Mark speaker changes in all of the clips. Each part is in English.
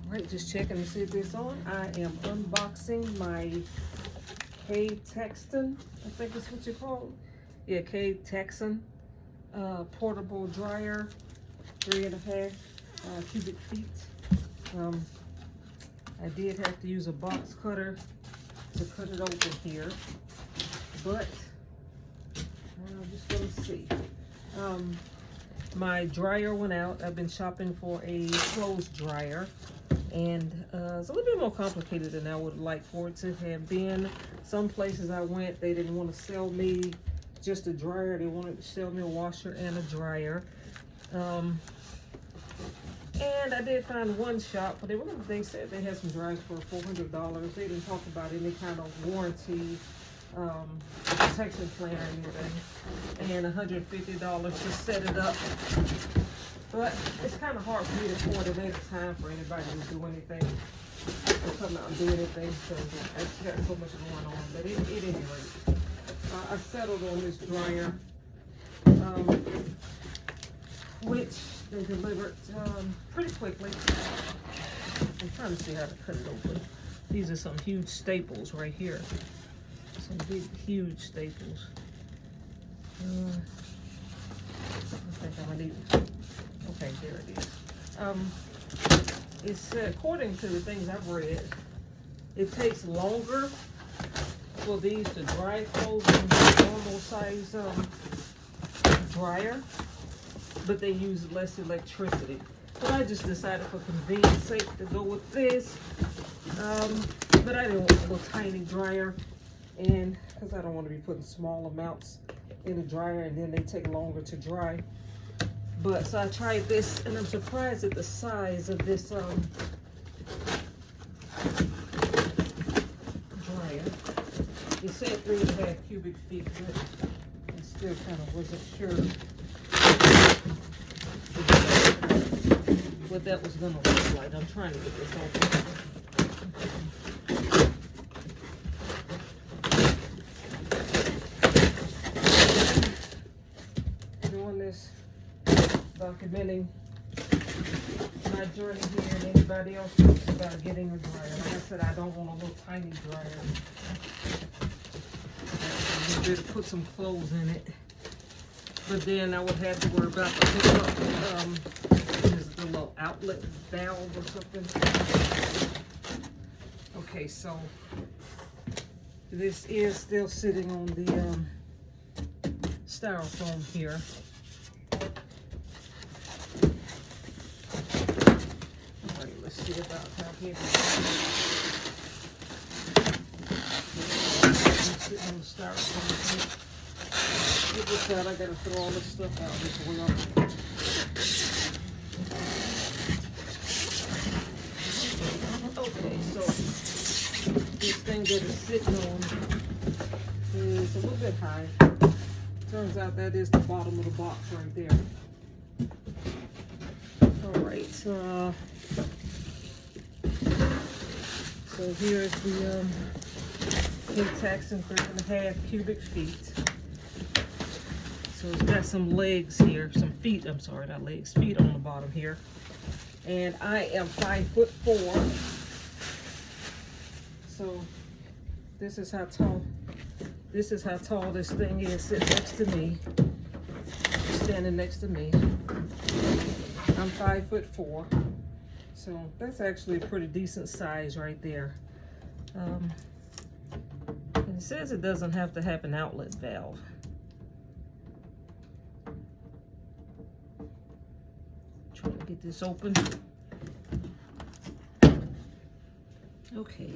Speaker 1: Right, just checking to see if it's on. I am unboxing my Ktaxon, I think that's what you call it. Yeah, Ktaxon portable dryer, 3.5 cubic feet. I did have to use a box cutter to cut it open here, but I'm just gonna see. My dryer went out. I've been shopping for a clothes dryer, and it's a little bit more complicated than I would like for it to have been. Some places I went, they didn't want to sell me just a dryer. They wanted to sell me a washer and a dryer. And I did find one shop, but they said they had some dryers for $400. They didn't talk about any kind of warranty, protection plan or anything, and $150 to set it up. But it's kind of hard for me to coordinate a time for anybody to do anything, to come out and do anything, because I've got so much going on. But at any rate, I settled on this dryer, which they delivered pretty quickly. I'm trying to see how to cut it open. These are some huge staples right here. Some big, huge staples. I think I'm gonna need. Okay, there it is. It's according to the things I've read, it takes longer for these to dry clothes than the normal size dryer, but they use less electricity. So I just decided for convenience sake to go with this. But I didn't want a little tiny dryer, and because I don't want to be putting small amounts in a dryer and then they take longer to dry. But so I tried this, and I'm surprised at the size of this dryer. It said 3.5 cubic feet, but I still kind of wasn't sure what that was going to look like. I'm trying to get this open. Doing this, documenting my journey here, and anybody else thinks about getting a dryer. Like I said, I don't want a little tiny dryer. I need to put some clothes in it, but then I would have to worry about the hookup, the little outlet valve or something. Okay, so this is still sitting on the styrofoam here. All right, let's see about how heavy it is. Sitting on the styrofoam here. Get this out. I gotta throw all this stuff out this way. Okay, so this thing that is sitting on is a little bit high. Turns out that is the bottom of the box right there. All right, so here's the Ktaxon 3.5 cubic feet. So it's got some legs here, some feet, I'm sorry, not legs, feet on the bottom here. And I am 5'4". So this is how tall this thing is sitting next to me, standing next to me. I'm 5'4". So that's actually a pretty decent size right there. And it says it doesn't have to have an outlet valve. Trying to get this open. Okay.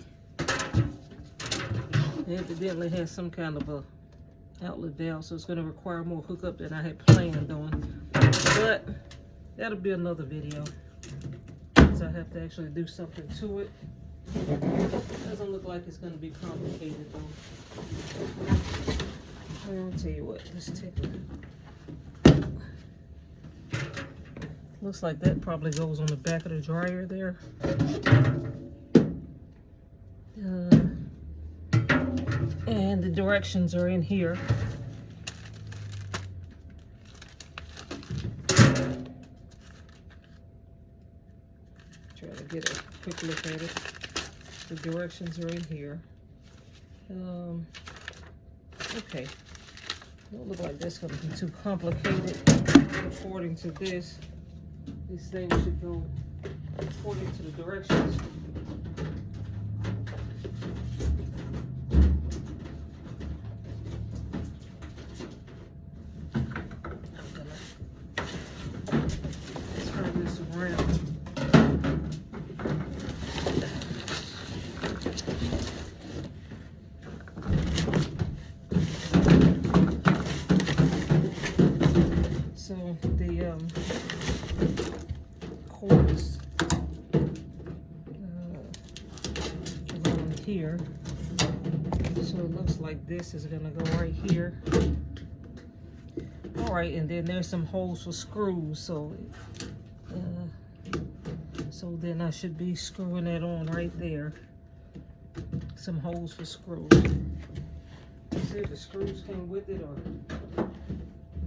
Speaker 1: It evidently has some kind of a outlet valve, so it's going to require more hookup than I had planned on. But that'll be another video, because I have to actually do something to it. Doesn't look like it's going to be complicated though. I'll tell you what, let's take a looks like that probably goes on the back of the dryer there. And the directions are in here. Try to get a quick look at it. The directions are in here. Okay. Don't look like that's going to be too complicated. According to this thing should go according to the directions. Turn this around. So the cords going here. So it looks like this is gonna go right here. All right, and then there's some holes for screws. So then I should be screwing that on right there. Some holes for screws. See if the screws came with it, or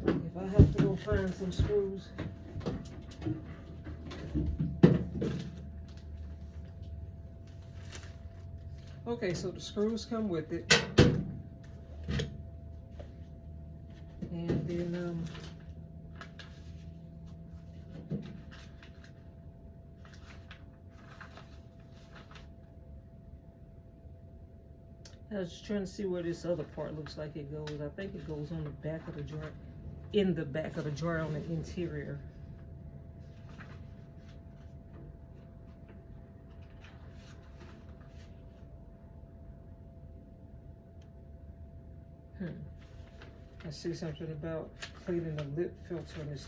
Speaker 1: if I have to go find some screws. Okay, so the screws come with it. And then I was just trying to see where this other part looks like it goes. I think it goes on the back of the dryer, in the back of the dryer on the interior. I see something about cleaning the lip filter on this.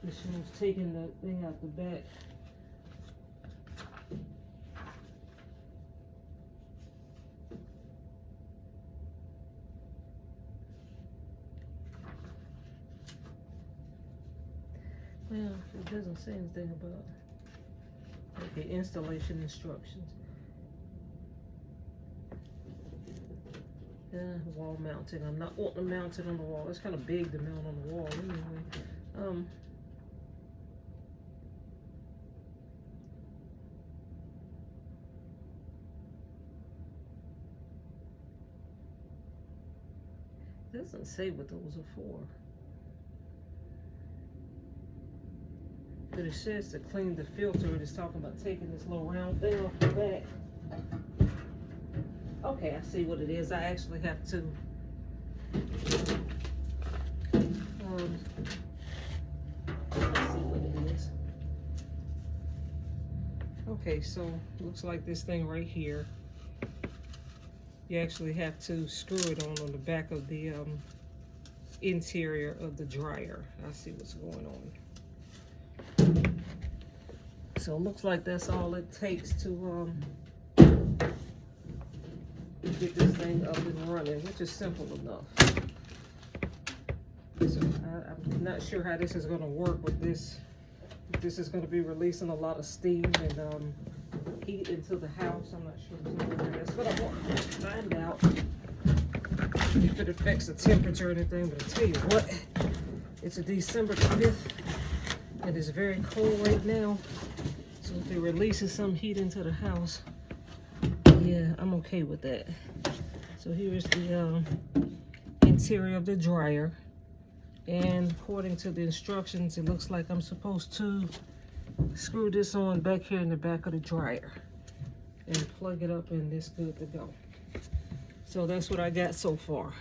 Speaker 1: Machine's taking the thing out the back. Well, it doesn't say anything about the installation instructions. Wall mounting. I'm not wanting to mount it on the wall. It's kind of big to mount on the wall anyway. It doesn't say what those are for. But it says to clean the filter. It is talking about taking this little round thing off the back. Okay, I see what it is. I actually have to let's see what it is. Okay, so looks like this thing right here. You actually have to screw it on the back of the interior of the dryer. I see what's going on. So it looks like that's all it takes to get this thing up and running, which is simple enough. So I'm not sure how this is going to work with this. This is going to be releasing a lot of steam and heat into the house. I'm not sure that's what I want to find out. If it affects the temperature or anything, but I tell you what, it's a December 5th and it's very cold right now. So if it releases some heat into the house, yeah, I'm okay with that. So here's the interior of the dryer. And according to the instructions, it looks like I'm supposed to screw this on back here in the back of the dryer and plug it up, and it's good to go. So that's what I got so far.